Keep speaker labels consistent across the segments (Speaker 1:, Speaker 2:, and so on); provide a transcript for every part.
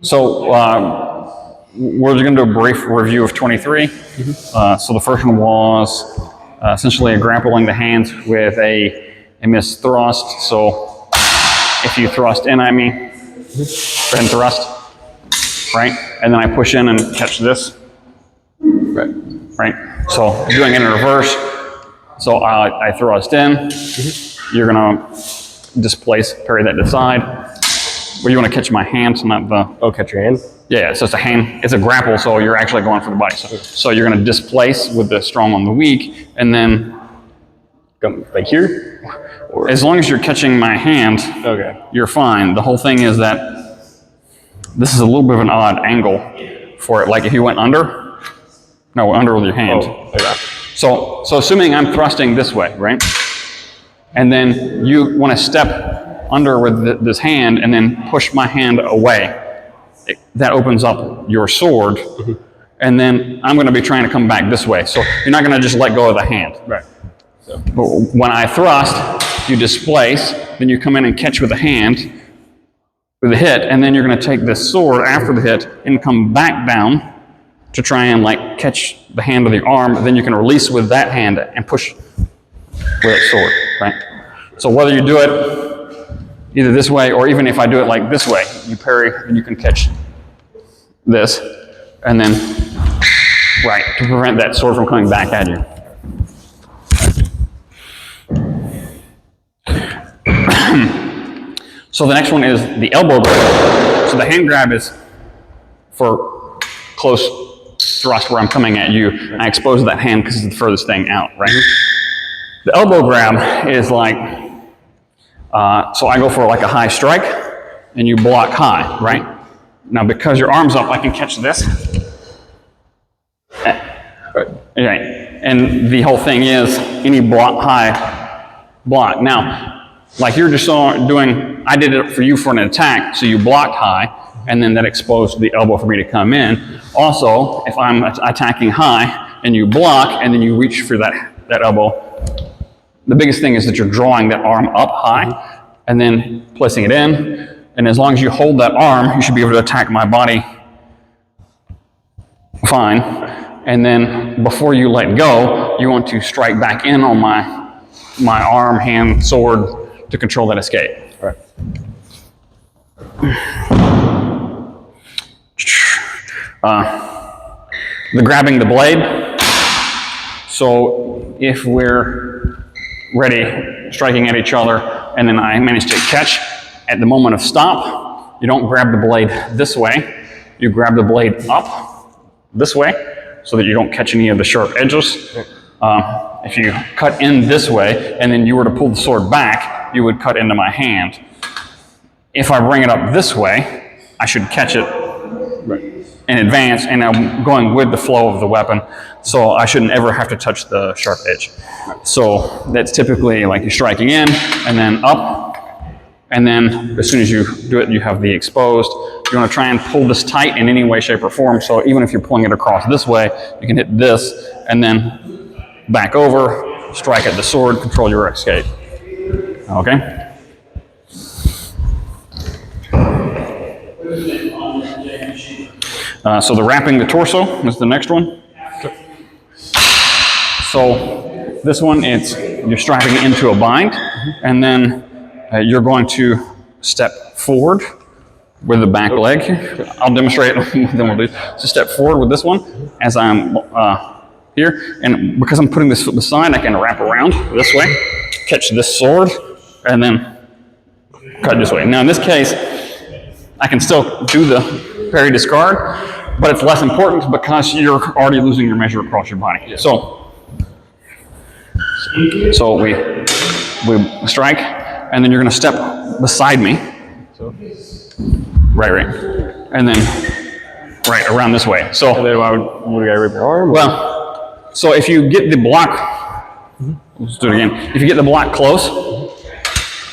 Speaker 1: So we're going to do a brief review of 23. So the first one was essentially grappling the hands with a missed thrust. So if you thrust in at me, go ahead and thrust, right? And then I push in and catch this, right? So doing it in reverse. So I thrust in, you're going to displace, parry that to the side. But you want to catch my hand, not the...
Speaker 2: Oh, catch your hand?
Speaker 1: Yeah, so it's a hand, it's a grapple, so you're actually going for the body. So you're going to displace with the strong on the weak, and then...
Speaker 2: Come like here?
Speaker 1: Or as long as you're catching my hand,
Speaker 2: okay,
Speaker 1: you're fine. The whole thing is that this is a little bit of an odd angle for it. Like if you went under, no, under with your hand.
Speaker 2: Oh, okay.
Speaker 1: So assuming I'm thrusting this way, right? And then you want to step under with this hand and then push my hand away. That opens up your sword, and then I'm going to be trying to come back this way. So you're not going to just let go of the hand.
Speaker 2: Right.
Speaker 1: So. But when I thrust, you displace, then you come in and catch with the hand, with the hit, and then you're going to take this sword after the hit and come back down to try and like catch the hand with your arm. Then you can release with that hand and push with that sword, right? So whether you do it either this way, or even if I do it like this way, you parry and you can catch this, and then, right, to prevent that sword from coming back at you. So the next one is the elbow grab. So the hand grab is for close thrust where I'm coming at you. I expose that hand because it's the furthest thing out, right? The elbow grab is like, so I go for like a high strike, and you block high, right? Now because your arm's up, I can catch this. Right. And the whole thing is any high block. Now, like you're just doing, I did it for you for an attack, so you blocked high, and then that exposed the elbow for me to come in. Also, if I'm attacking high and you block, and then you reach for that elbow, the biggest thing is that you're drawing that arm up high and then placing it in. And as long as you hold that arm, you should be able to attack my body fine. And then before you let go, you want to strike back in on my arm, hand, sword to control that escape.
Speaker 2: All right.
Speaker 1: The grabbing the blade. So if we're ready, striking at each other, and then I manage to catch at the moment of stop, you don't grab the blade this way. You grab the blade up this way so that you don't catch any of the sharp edges. If you cut in this way and then you were to pull the sword back, you would cut into my hand. If I bring it up this way, I should catch it in advance, and I'm going with the flow of the weapon, so I shouldn't ever have to touch the sharp edge. So that's typically like you're striking in and then up, and then as soon as you do it, you have the exposed. You want to try and pull this tight in any way, shape, or form, so even if you're pulling it across this way, you can hit this and then back over, strike at the sword, control your escape. Okay? So the wrapping the torso is the next one. So this one, you're strapping it into a bind, and then you're going to step forward with the back leg. I'll demonstrate, then we'll do. So step forward with this one as I'm here, and because I'm putting this foot beside, I can wrap around this way, catch this sword, and then cut this way. Now in this case, I can still do the parry discard, but it's less important because you're already losing your measure across your body. Yeah. So we strike, and then you're going to step beside me. Right, and then right around this way. So
Speaker 2: and then would I rip your arm?
Speaker 1: Well, so if you get the block, let's do it again. If you get the block close,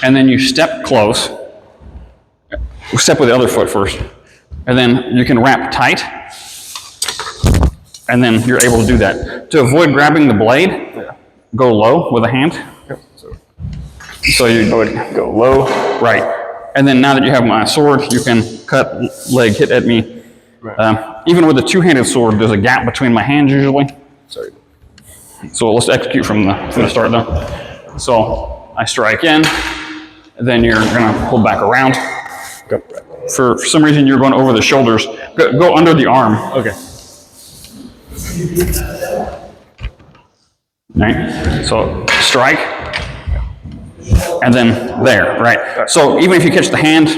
Speaker 1: and then you step close, step with the other foot first, and then you can wrap tight, and then you're able to do that. To avoid grabbing the blade, go low with a hand.
Speaker 2: So you would go low,
Speaker 1: right, And then now that you have my sword, you can cut, leg, hit at me.
Speaker 2: Right.
Speaker 1: Even with a two-handed sword, there's a gap between my hands usually.
Speaker 2: Sorry.
Speaker 1: So let's execute from the start though. So I strike in, then you're gonna pull back around.
Speaker 2: Go.
Speaker 1: For some reason, you're going over the shoulders. Go under the arm.
Speaker 2: Okay.
Speaker 1: Right. So strike, and then there. Right. So even if you catch the hand,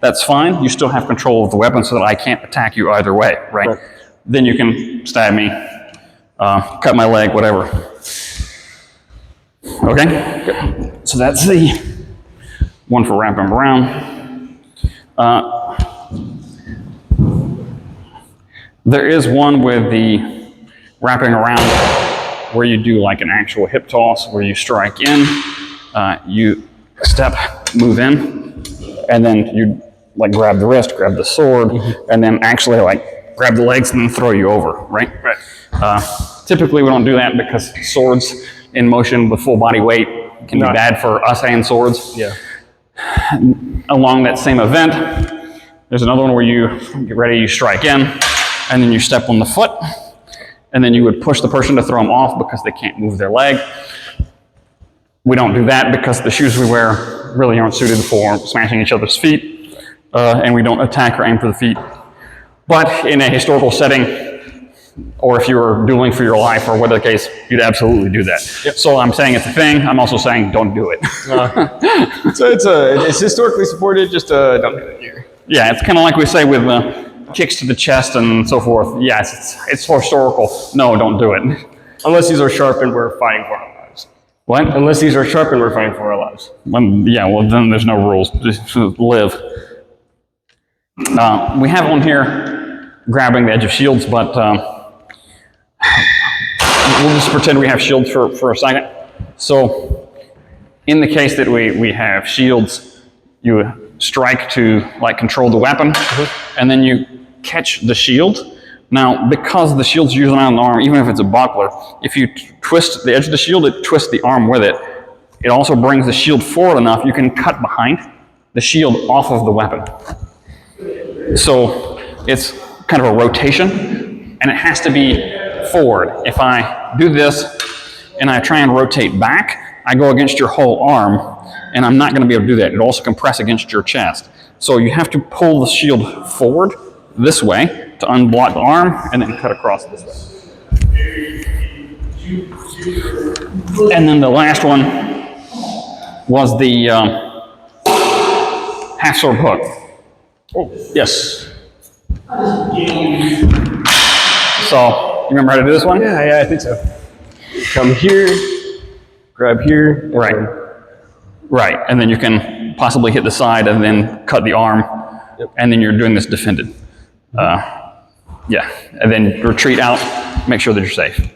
Speaker 1: that's fine. You still have control of the weapon, so that I can't attack you either way. Right. Then you can stab me, cut my leg, whatever. Okay. So that's the one for wrapping around. There is one with the wrapping around where you do like an actual hip toss, where you strike in, you step, move in, and then you like grab the wrist, grab the sword, and then actually like grab the legs and then throw you over, right? Typically we don't do that because swords in motion with full body weight can be bad for us and swords.
Speaker 2: Yeah.
Speaker 1: Along that same event, there's another one where you get ready, you strike in, and then you step on the foot, and then you would push the person to throw them off because they can't move their leg. We don't do that because the shoes we wear really aren't suited for smashing each other's feet, and we don't attack or aim for the feet. But in a historical setting, or if you were dueling for your life or whatever the case, you'd absolutely do that. Yep. So I'm saying it's a thing. I'm also saying don't do it.
Speaker 2: So it's historically supported, just don't do it here.
Speaker 1: Yeah, it's kind of like we say with kicks to the chest and so forth. Yes, it's historical. No, don't do it.
Speaker 2: Unless these are sharp and we're fighting for our lives.
Speaker 1: What?
Speaker 2: Unless these are sharp and we're fighting for our lives.
Speaker 1: Yeah, well then there's no rules. Just live. We have one here grabbing the edge of shields, but we'll just pretend we have shields for a second. So in the case that we have shields, you strike to like control the weapon, and then you catch the shield. Now, because the shield's usually on the arm, even if it's a buckler, if you twist the edge of the shield, it twists the arm with it. It also brings the shield forward enough you can cut behind the shield off of the weapon. So it's kind of a rotation, and it has to be forward. If I do this and I try and rotate back, I go against your whole arm, and I'm not going to be able to do that. It'll also compress against your chest. So you have to pull the shield forward this way to unblock the arm, and then cut across this way. And then the last one was the half sword hook.
Speaker 2: Oh, yes.
Speaker 1: So, you remember how to do this one?
Speaker 2: Yeah, I think so. Come here, grab here.
Speaker 1: Right. Right, and then you can possibly hit the side and then cut the arm, and then you're doing this defended. Yeah, and then retreat out, make sure that you're safe.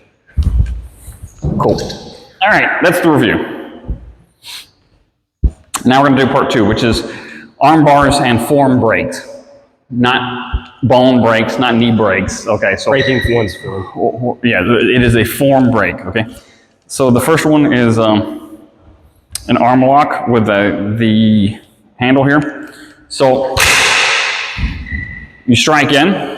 Speaker 1: Cool. All right, that's the review. Now we're gonna do part two, which is arm bars and form breaks. Not bone breaks, not knee breaks. Okay, so
Speaker 2: Breaking one's form.
Speaker 1: yeah, it is a form break, okay? So the first one is an arm lock with the handle here. So you strike in,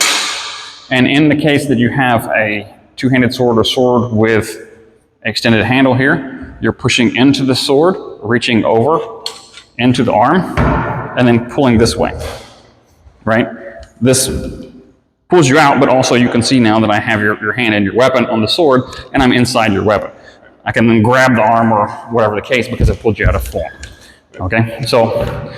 Speaker 1: and in the case that you have a two-handed sword or sword with extended handle here, you're pushing into the sword, reaching over into the arm, and then pulling this way, right? This pulls you out, but also you can see now that I have your hand and your weapon on the sword, and I'm inside your weapon. I can then grab the arm or whatever the case because it pulled you out of form. Okay, so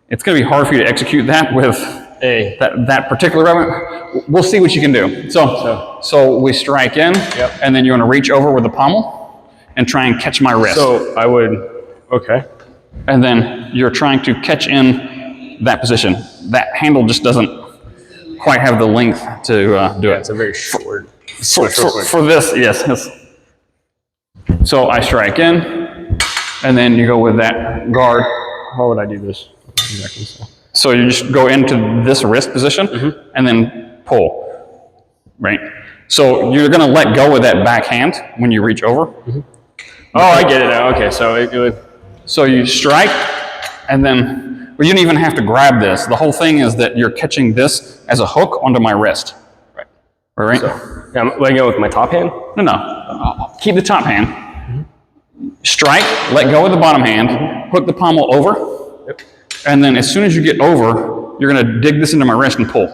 Speaker 1: it's going to be hard for you to execute that with that particular weapon. We'll see what you can do. So we strike in, and then you want to reach over with the pommel and try and catch my wrist.
Speaker 2: So I would, okay.
Speaker 1: And then you're trying to catch in that position. That handle just doesn't quite have the length to do it.
Speaker 2: It's a very short.
Speaker 1: For this, yes. So I strike in, and then you go with that guard.
Speaker 2: How would I do this? Exactly.
Speaker 1: So you just go into this wrist position, and then pull, right? So you're going to let go of that back hand when you reach over.
Speaker 2: Oh, I get it now. Okay, so it would.
Speaker 1: So you strike, and then But you don't even have to grab this. The whole thing is that you're catching this as a hook onto my wrist.
Speaker 2: Right.
Speaker 1: All right?
Speaker 2: So, yeah, I'm letting go with my top hand?
Speaker 1: No. Keep the top hand. Strike, let go of the bottom hand, hook the pommel over, and then as soon as you get over, you're going to dig this into my wrist and pull.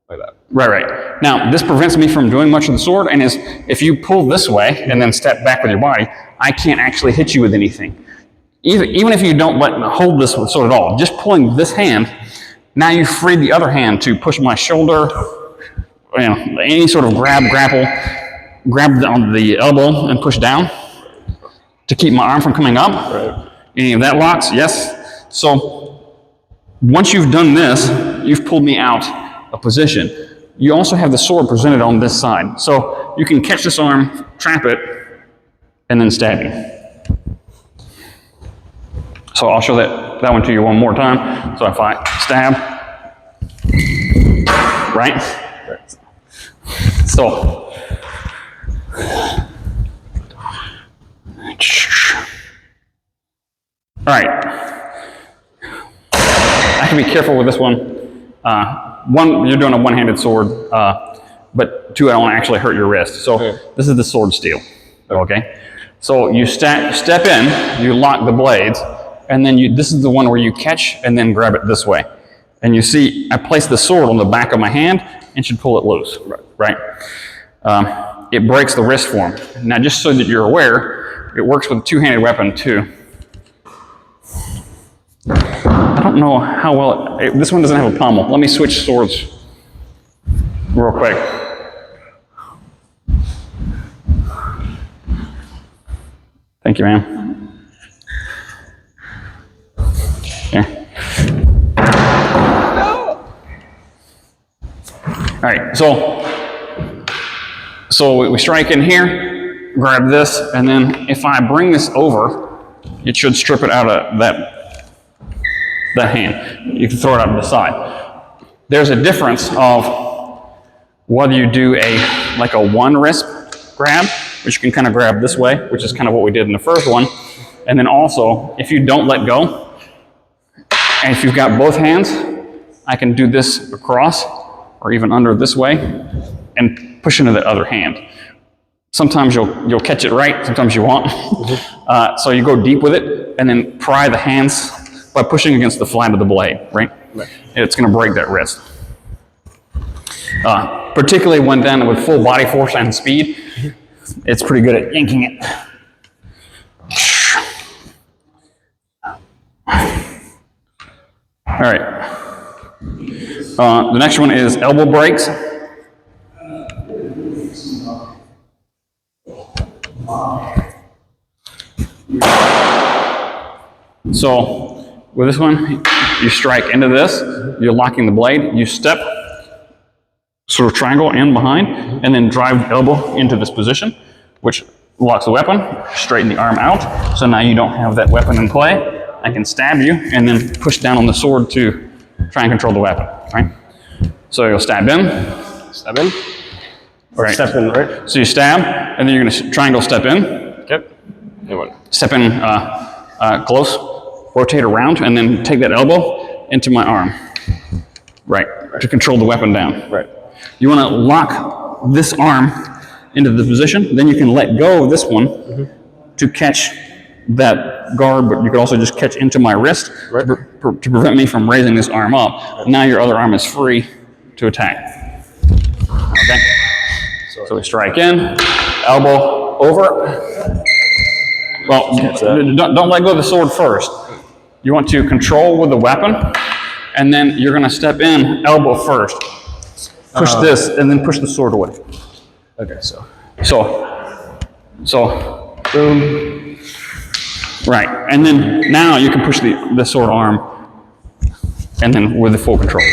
Speaker 2: Like that.
Speaker 1: Right. Now, this prevents me from doing much of the sword, and if you pull this way and then step back with your body, I can't actually hit you with anything. Even if you don't hold this sword at all, just pulling this hand, now you've freed the other hand to push my shoulder, any sort of grapple, grab on the elbow and push down to keep my arm from coming up.
Speaker 2: Right.
Speaker 1: Any of that locks? Yes. So once you've done this, you've pulled me out of position. You also have the sword presented on this side. So you can catch this arm, trap it, and then stab me. So I'll show that one to you one more time. So if I stab, right? So, all right. I have to be careful with this one. One, you're doing a one-handed sword, but two, I don't want to actually hurt your wrist. So this is the sword steel, okay? So you step in, you lock the blades, and then this is the one where you catch and then grab it this way. And you see, I place the sword on the back of my hand and should pull it loose, right? It breaks the wrist form. Now, just so that you're aware, it works with a two-handed weapon too. I don't know how well, this one doesn't have a pommel. Let me switch swords real quick. Thank you, ma'am. Here. All right, so we strike in here, grab this, and then if I bring this over, it should strip it out of that hand. You can throw it out to the side. There's a difference of whether you do like a one wrist grab, which you can kind of grab this way, which is kind of what we did in the first one, and then also if you don't let go, and if you've got both hands, I can do this across or even under this way and push into the other hand. Sometimes you'll catch it right, sometimes you won't. So you go deep with it and then pry the hands by pushing against the flat of the blade, right? It's going to break that wrist. Particularly when done with full body force and speed, it's pretty good at yanking it. All right. The next one is elbow breaks. So with this one, you strike into this, you're locking the blade, you step, sort of triangle in behind, and then drive the elbow into this position, which locks the weapon, straighten the arm out, so now you don't have that weapon in play. I can stab you, and then push down on the sword to try and control the weapon, right? So you'll stab in.
Speaker 2: Stab in. Or
Speaker 1: right.
Speaker 2: Step in, right?
Speaker 1: So you stab, and then you're going to triangle step in.
Speaker 2: Okay. And what?
Speaker 1: Step in close, rotate around, and then take that elbow into my arm. Right, to control the weapon down.
Speaker 2: Right.
Speaker 1: You want to lock this arm into the position, then you can let go of this one to catch that guard, but you could also just catch into my wrist to prevent me from raising this arm up. Now your other arm is free to attack. Okay? So we strike in, elbow over. Well, don't let go of the sword first. You want to control with the weapon, and then you're going to step in, elbow first. Push this, and then push the sword away.
Speaker 2: Okay, so
Speaker 1: boom. Right, and then now you can push the sword arm, and then with the full control.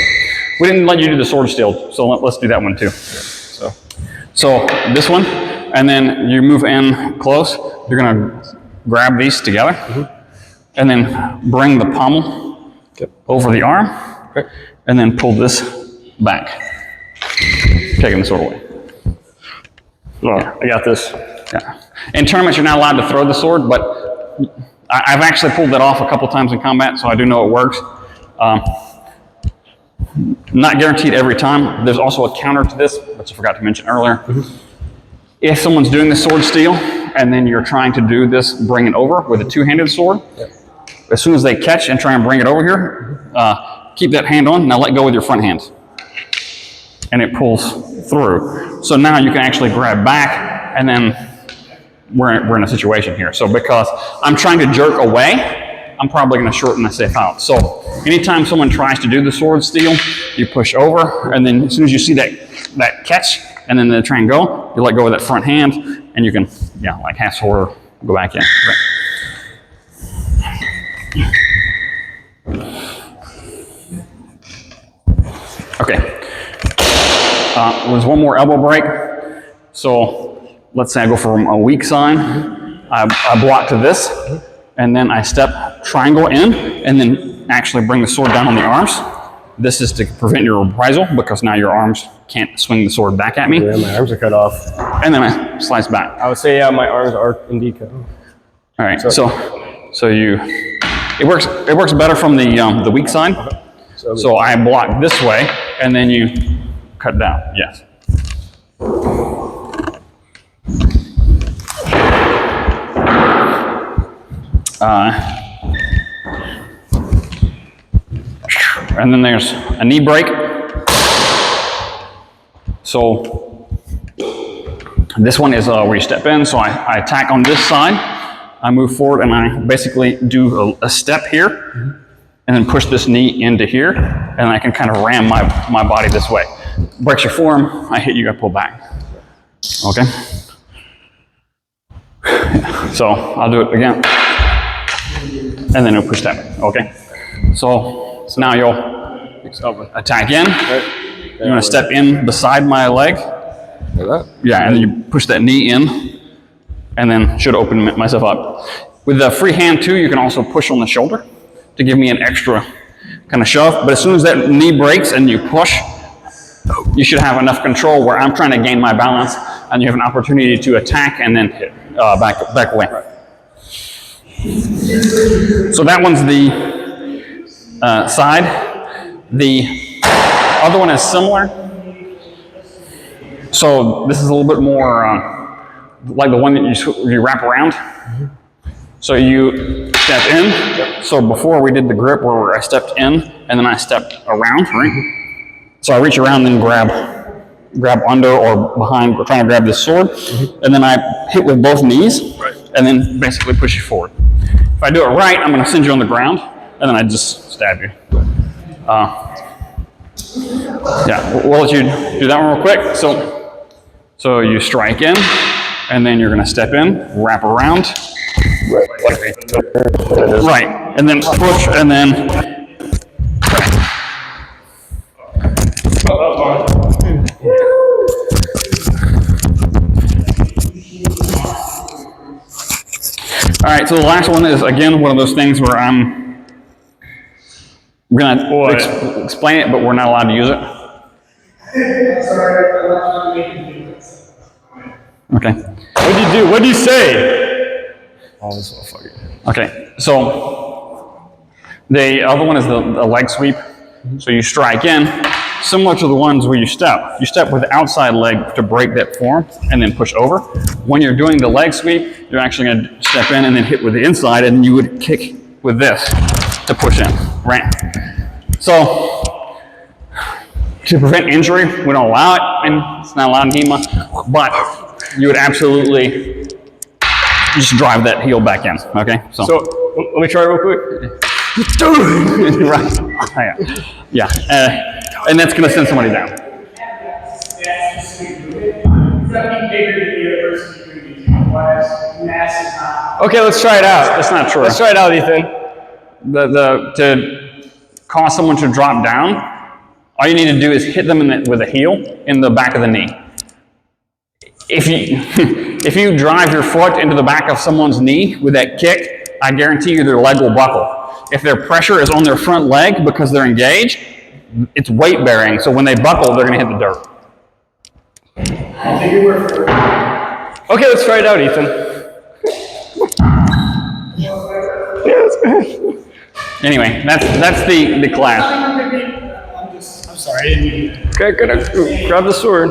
Speaker 1: We didn't let you do the sword steel, so let's do that one too. So this one, and then you move in close. You're gonna grab these together, and then bring the pommel over the arm, and then pull this back, taking the sword away.
Speaker 2: I got this.
Speaker 1: Yeah. In tournaments, you're not allowed to throw the sword, but I've actually pulled that off a couple times in combat, so I do know it works. Not guaranteed every time. There's also a counter to this, which I forgot to mention earlier. If someone's doing the sword steal, and then you're trying to do this, bring it over with a two-handed sword, as soon as they catch and try and bring it over here, keep that hand on, now let go with your front hand. And it pulls through. So now you can actually grab back, and then we're in a situation here. So because I'm trying to jerk away, I'm probably going to shorten the safe out. So anytime someone tries to do the sword steal, you push over, and then as soon as you see that catch, and then they try and go, you let go with that front hand, and you can, like half sword, go back in. Okay. There's one more elbow break. So let's say I go from a weak sign, I block to this, and then I step triangle in, and then actually bring the sword down on the arms. This is to prevent your reprisal, because now your arms can't swing the sword back at me.
Speaker 2: Yeah, my arms are cut off.
Speaker 1: And then I slice back.
Speaker 2: I would say, my arms are indeed cut off.
Speaker 1: All right, so it works better from the weak side. Okay. So I block this way, and then you cut down. Yes. And then there's a knee break. So this one is where you step in. So I attack on this side. I move forward, and I basically do a step here, and then push this knee into here, and I can kind of ram my body this way. Breaks your forearm. I hit you, I pull back. Okay. So I'll do it again, and then you'll push that. Okay. So now you'll attack in. You want to step in beside my leg. Yeah, and then you push that knee in, and then should open myself up. With the free hand too, you can also push on the shoulder to give me an extra kind of shove. But as soon as that knee breaks and you push, you should have enough control where I'm trying to gain my balance, and you have an opportunity to attack and then hit back away. So that one's the side. The other one is similar. So this is a little bit more like the one that you wrap around. So you step in. So before we did the grip where I stepped in and then I stepped around, right? So I reach around and grab under or behind, trying to grab this sword, and then I hit with both knees, and then basically push you forward. If I do it right, I'm going to send you on the ground, and then I just stab you. Yeah, we'll let you do that one real quick. So you strike in, and then you're going to step in, wrap around, right, and then push, and then. All right, so the last one is, again, one of those things where I'm going to explain it, but we're not allowed to use it. Okay.
Speaker 2: What'd you do? What'd you say? Oh, this motherfucker.
Speaker 1: Okay, so the other one is the leg sweep. So you strike in, similar to the ones where you step. You step with the outside leg to break that form and then push over. When you're doing the leg sweep, you're actually going to step in and then hit with the inside, and you would kick with this to push in, right? So to prevent injury, we don't allow it, and it's not allowed in HEMA, but you would absolutely just drive that heel back in, okay? So
Speaker 2: let me try it real quick.
Speaker 1: Right. Yeah. And that's going to send somebody down.
Speaker 2: Okay, let's try it out.
Speaker 1: That's not true.
Speaker 2: Let's try it out, Ethan.
Speaker 1: To cause someone to drop down, all you need to do is hit them with a heel in the back of the knee. If you drive your foot into the back of someone's knee with that kick, I guarantee you their leg will buckle. If their pressure is on their front leg because they're engaged, it's weight bearing. So when they buckle, they're going to hit the dirt.
Speaker 2: Okay, let's try it out, Ethan. Yeah, that's good.
Speaker 1: Anyway, that's the class.
Speaker 3: I'm sorry, I didn't mean to.
Speaker 2: Okay, good. Grab the sword.